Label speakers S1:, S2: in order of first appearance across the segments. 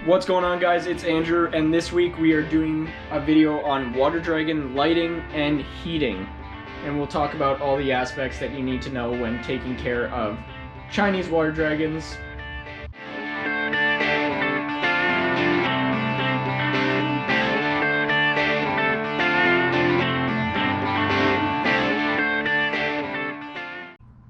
S1: What's going on, guys? It's Andrew, and this week we are doing a video on water dragon lighting and heating, and we'll talk about all the aspects that you need to know when taking care of Chinese water dragons.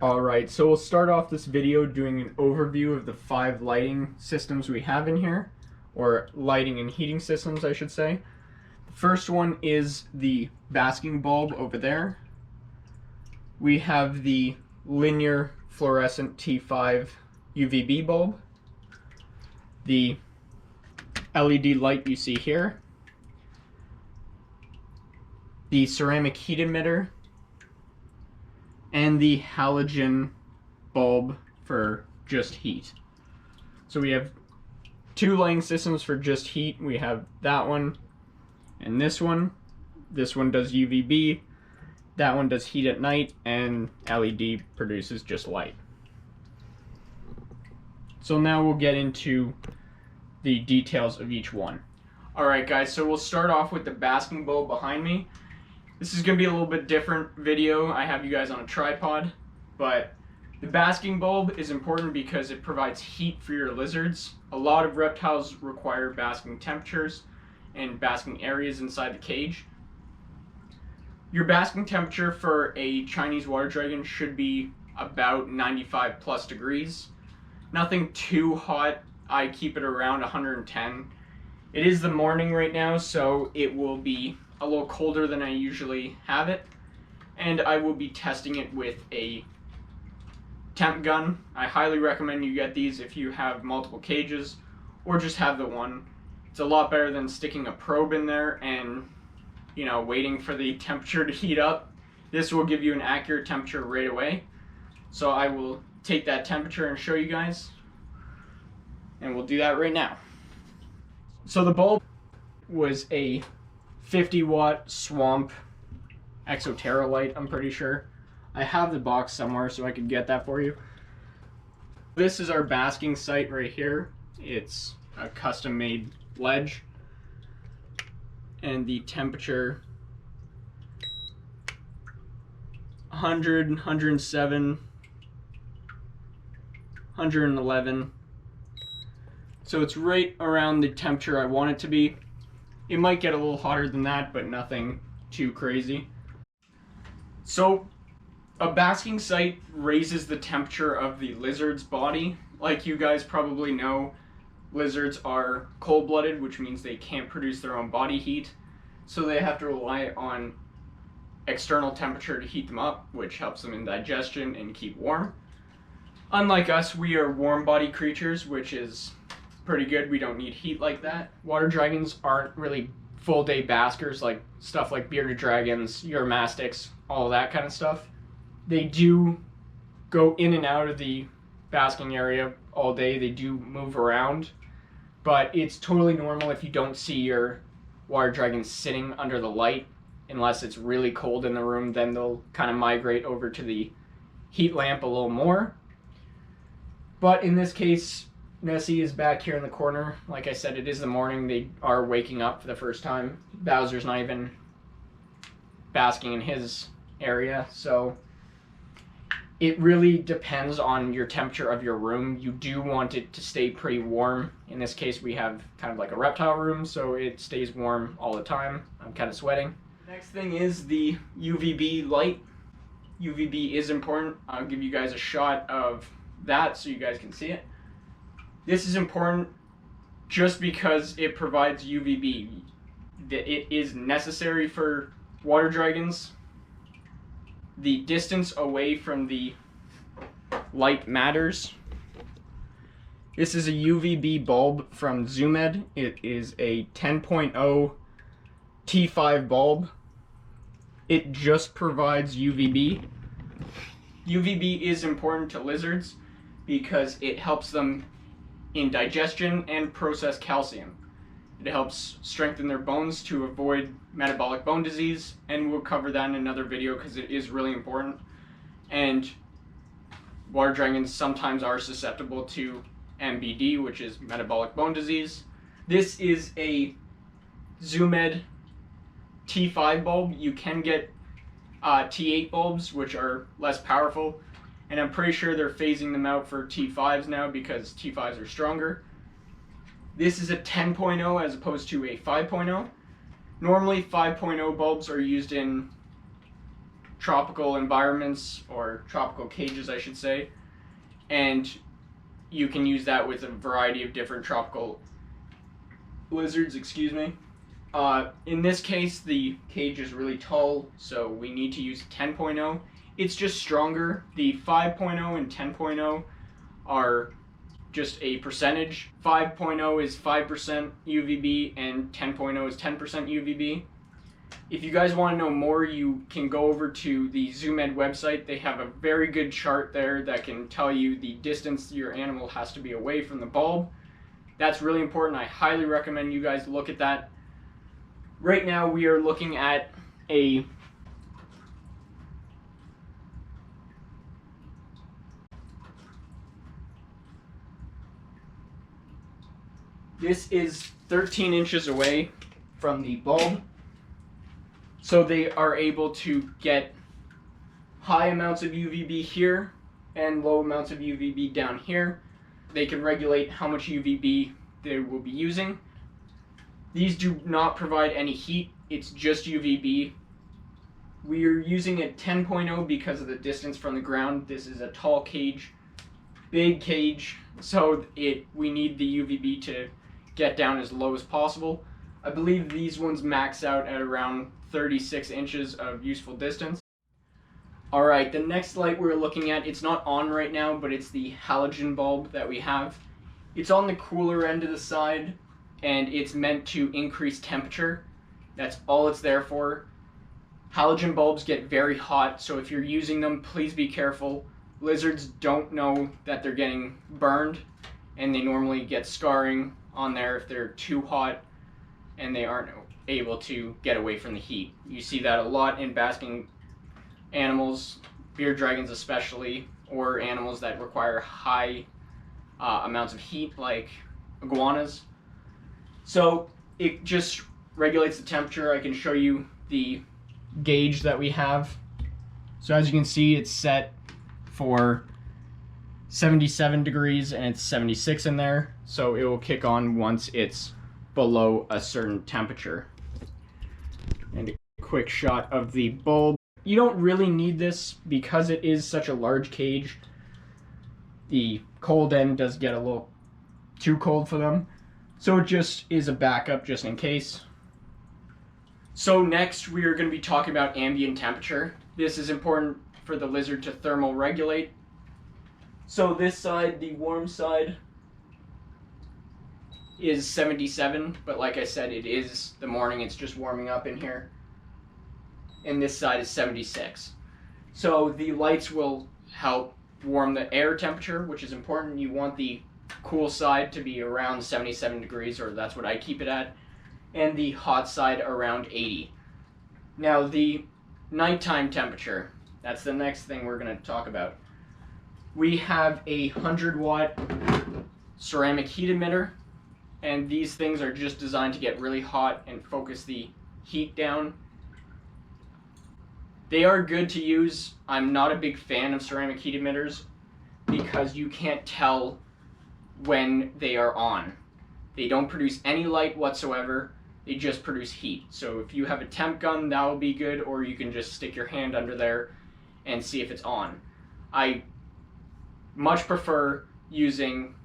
S1: Alright, so we'll start off this video doing an overview of the 5 lighting systems we have in here, or lighting and heating systems, I should say. The first one is the basking bulb over there. We have the linear fluorescent T5 UVB bulb, the LED light you see here, the ceramic heat emitter, and the halogen bulb for just heat. So we have 2 lighting systems for just heat. We have that one and this one. This one does UVB, that one does heat at night, and LED produces just light. So now we'll get into the details of each one. Alright guys, so we'll start off with the basking bulb behind me. This is going to be a little bit different video. I have you guys on a tripod, but the basking bulb is important because it provides heat for your lizards. A lot of reptiles require basking temperatures and basking areas inside the cage. Your basking temperature for a Chinese water dragon should be about 95 plus degrees. Nothing too hot. I keep it around 110. It is the morning right now, so it will be a little colder than I usually have it, and I will be testing it with a temp gun. I highly recommend you get these if you have multiple cages or just have the one. It's a lot better than sticking a probe in there and, you know, waiting for the temperature to heat up. This will give you an accurate temperature right away. So I will take that temperature and show you guys, and we'll do that right now. So the bulb was a 50-watt swamp Exoterra light, I'm pretty sure. I have the box somewhere so I could get that for you. This is our basking site right here. It's a custom-made ledge, and the temperature 100, 107, 111. So it's right around the temperature I want it to be. It might get a little hotter than that, but nothing too crazy. So a basking site raises the temperature of the lizard's body. Like you guys probably know, lizards are cold-blooded, which means they can't produce their own body heat. So they have to rely on external temperature to heat them up, which helps them in digestion and keep warm. Unlike us, we are warm-body creatures, which is pretty good. We don't need heat like that. Water dragons aren't really full-day baskers like stuff like bearded dragons, uromastyx, all that kind of stuff. They do go in and out of the basking area all day. They do move around, but it's totally normal if you don't see your water dragon sitting under the light. Unless it's really cold in the room, then they'll kind of migrate over to the heat lamp a little more. But in this case, Nessie is back here in the corner. Like I said, it is the morning. They are waking up for the first time. Bowser's not even basking in his area, so it really depends on your temperature of your room. You do want it to stay pretty warm. In this case, we have kind of like a reptile room, so it stays warm all the time. I'm kind of sweating. Next thing is the UVB light. UVB is important. I'll give you guys a shot of that so you guys can see it. This is important just because it provides UVB. It is necessary for water dragons. The distance away from the light matters. This is a UVB bulb from Zoomed. It is a 10.0 T5 bulb. It just provides UVB. UVB is important to lizards because it helps them in digestion and process calcium. It helps strengthen their bones to avoid metabolic bone disease, and we'll cover that in another video because it is really important. And water dragons sometimes are susceptible to MBD, which is metabolic bone disease. This is a Zoomed T5 bulb. You can get T8 bulbs, which are less powerful, and I'm pretty sure they're phasing them out for T5s now because T5s are stronger. This is a 10.0 as opposed to a 5.0. Normally 5.0 bulbs are used in tropical environments, or tropical cages I should say, and you can use that with a variety of different tropical lizards, excuse me. In this case, the cage is really tall, so we need to use 10.0. It's just stronger. The 5.0 and 10.0 are just a percentage. 5.0 is 5% UVB and 10.0 is 10% UVB. If you guys want to know more, you can go over to the Zoomed website. They have a very good chart there that can tell you the distance your animal has to be away from the bulb. That's really important. I highly recommend you guys look at that. Right now we are looking at a this is 13 inches away from the bulb, so they are able to get high amounts of UVB here and low amounts of UVB down here. They can regulate how much UVB they will be using. These do not provide any heat, it's just UVB. We are using a 10.0 because of the distance from the ground. This is a tall cage, big cage, so we need the UVB to get down as low as possible. I believe these ones max out at around 36 inches of useful distance. Alright, the next light we're looking at, it's not on right now, but it's the halogen bulb that we have. It's on the cooler end of the side, and it's meant to increase temperature. That's all it's there for. Halogen bulbs get very hot, so if you're using them, please be careful. Lizards don't know that they're getting burned, and they normally get scarring on there if they're too hot and they aren't able to get away from the heat. You see that a lot in basking animals, bearded dragons especially, or animals that require high amounts of heat like iguanas. So it just regulates the temperature. I can show you the gauge that we have. So as you can see, it's set for 77 degrees and it's 76 in there. So it will kick on once it's below a certain temperature. And a quick shot of the bulb. You don't really need this because it is such a large cage. The cold end does get a little too cold for them. So it just is a backup just in case. So next we are going to be talking about ambient temperature. This is important for the lizard to thermal regulate. So this side, the warm side, is 77, but like I said, it is the morning, it's just warming up in here. And this side is 76. So the lights will help warm the air temperature, which is important. You want the cool side to be around 77 degrees, or that's what I keep it at, and the hot side around 80. Now the nighttime temperature, that's the next thing we're going to talk about. We have a 100-watt ceramic heat emitter, and these things are just designed to get really hot and focus the heat down. They are good to use. I'm not a big fan of ceramic heat emitters because you can't tell when they are on. They don't produce any light whatsoever. They just produce heat. So if you have a temp gun, that will be good, or you can just stick your hand under there and see if it's on. I much prefer using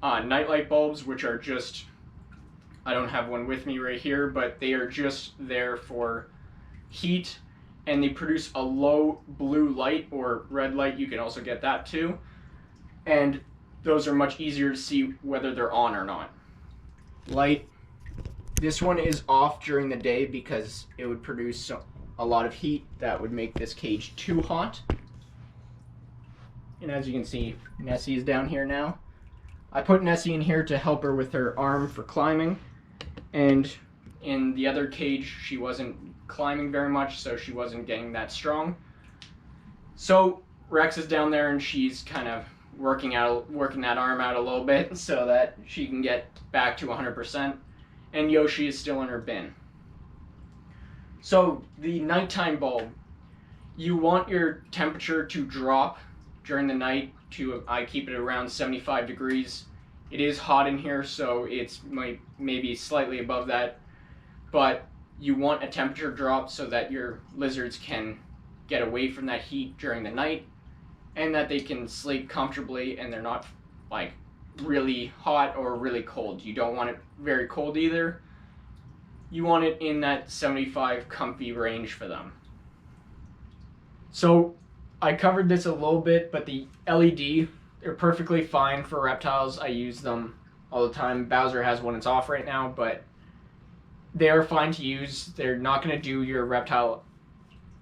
S1: nightlight bulbs, which are just, I don't have one with me right here, but they are just there for heat, and they produce a low blue light or red light. You can also get that too, and those are much easier to see whether they're on or not. Light, this one is off during the day because it would produce a lot of heat that would make this cage too hot. And as you can see, Nessie is down here now. I put Nessie in here to help her with her arm for climbing, and in the other cage she wasn't climbing very much, so she wasn't getting that strong. So Rex is down there and she's kind of working that arm out a little bit so that she can get back to 100%. And Yoshi is still in her bin. So the nighttime bulb, you want your temperature to drop during the night to, I keep it around 75 degrees. It is hot in here, so it's maybe slightly above that, but you want a temperature drop so that your lizards can get away from that heat during the night and that they can sleep comfortably and they're not like really hot or really cold. You don't want it very cold either. You want it in that 75 comfy range for them. So I covered this a little bit, but the LED, they're perfectly fine for reptiles. I use them all the time. Bowser has one, it's off right now, but they are fine to use. They're not going to do your reptile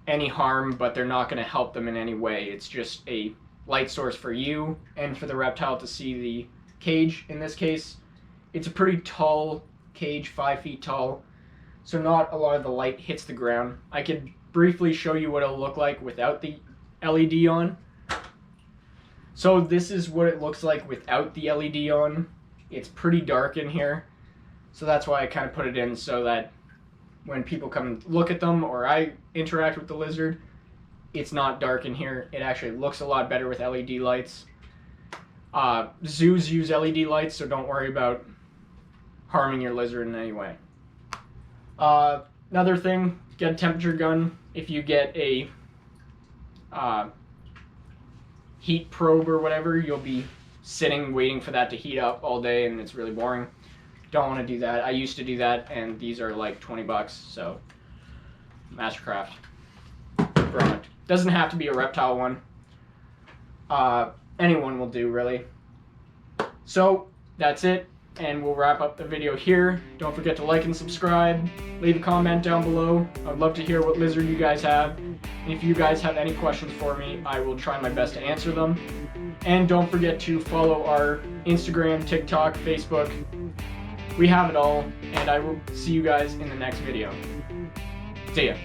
S1: any harm, but they're not going to help them in any way. It's just a light source for you and for the reptile to see the cage. In this case, it's a pretty tall cage, 5 feet tall, so not a lot of the light hits the ground. I could briefly show you what it'll look like without the LED on. So this is what it looks like without the LED on. It's pretty dark in here, so that's why I kind of put it in, so that when people come and look at them or I interact with the lizard, it's not dark in here. It actually looks a lot better with LED lights. Zoos use LED lights, so don't worry about harming your lizard in any way. Another thing, get a temperature gun. If you get a heat probe or whatever, you'll be sitting waiting for that to heat up all day and it's really boring. Don't want to do that. I used to do that, and these are like 20 bucks, so Mastercraft product. Doesn't have to be a reptile one. Anyone will do, really. So that's it, and we'll wrap up the video here. Don't forget to like and subscribe. Leave a comment down below. I'd love to hear what lizard you guys have. And if you guys have any questions for me, I will try my best to answer them. And don't forget to follow our Instagram, TikTok, Facebook. We have it all, and I will see you guys in the next video. See ya.